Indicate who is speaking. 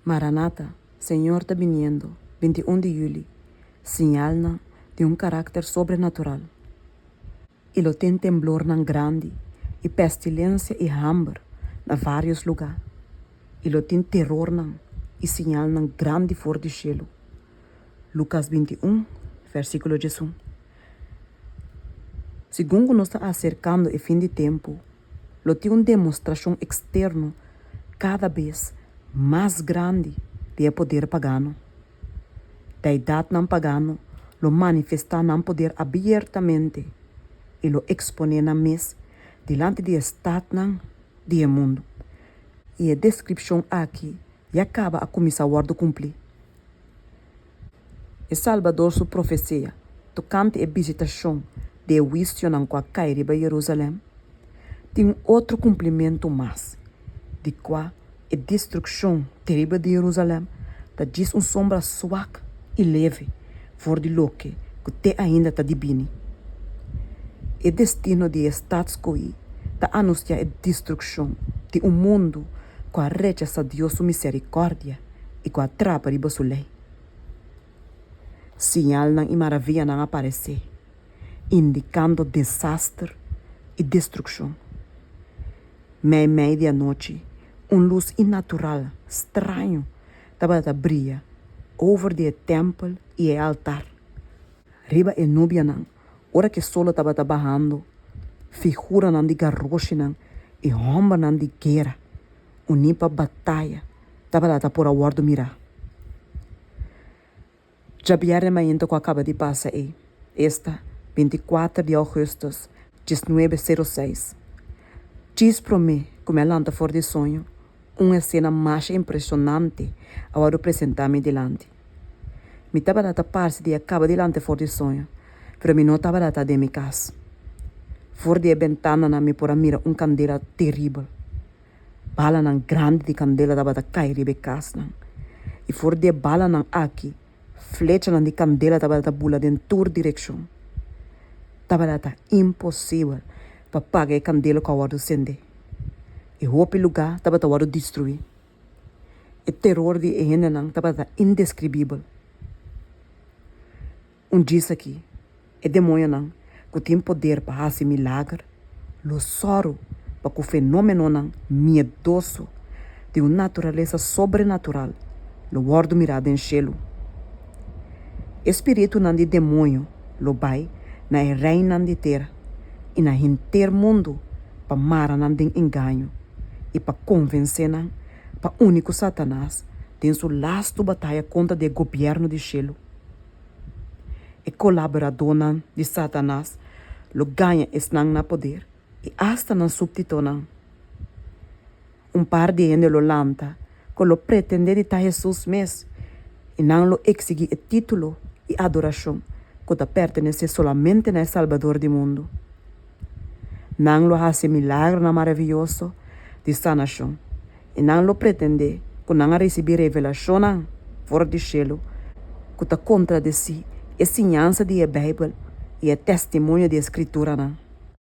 Speaker 1: Maranata, Senhor está viniendo, 21 de julho, señal de um carácter sobrenatural. E lo tem temblor nan grande, e pestilência e hambre na vários lugares. E lo tem terror nan, e señal nan grande for de cielo. Lucas 21, versículo 11. Segundo nos está acercando o fim de tempo, lo tem uma demonstração externa cada vez mais grande de poder pagano. Da idade não pagano, lo manifesta não poder abertamente e lo expone na mes diante de estado não do mundo. E a descrição aqui já acaba a começar a cumprir. E Salvador sua profecia, tocante a visitação de juízo não com a cair para Jerusalém, tem outro cumprimento mais, de qual a destruição terrível de Jerusalém está diz sombra suave e leve for de lo que te ainda está divino. O destino de status quo está anuncia a destruição de mundo com a rechaça Deus sua misericórdia e com a trapa de sua lei. Sinal não e maravilha não aparecer, indicando desastre e destruição. Meia-noite, luz inatural, estranho, estava a brilhar over o templo e o altar. Riba e nubia não, ora que o sol estava bajando, figura não de garroche não, e romba não de guerra, unipa batalha, estava lá por a guardo mirar. Já vier momento que acaba de passar aí, esta 24 de agosto, 1906. Diz para mim, como ela anda fora de sonho, uma cena mais impressionante ao apresentar-me delante. Me estava a parte de acaba delante fora de sonho, mas me não estava a de minha casa. Fora de ventana na me por mira candela terrível. Bala nan grande de candela estava a cair de casa. E fora de bala nan aqui, flecha nan de candela estava a bula em toda direção. Estava impossível para pagar a candela com a hora acender. E roupa lugar estava a hora destruir. O terror de ainda não estava indescribível. Diz aqui, o demônio não, que tem poder para fazer milagre, lo soro para que o fenômeno não miedoso de uma natureza sobrenatural, lo guardo mirado em cielo. Espírito não de demônio, lo vai na reina de terra e na inteiro mundo para mara não de engano e para convencer não para único Satanás tem sua lasta batalha contra o governo de cielo. E colaborador não de Satanás lo ganha esnang na poder e hasta na subtito não. Par de gente lo lanta que lo pretende de Jesus mesmo e não lo exige o título e adoração que te pertenece solamente ao Salvador do mundo. Não lo hace milagre na maravilhoso de sanação e não lo pretende que não receber revelação não fora de cielo que te contradice a ensinança de Bíblia e a testemunho de Escritura não.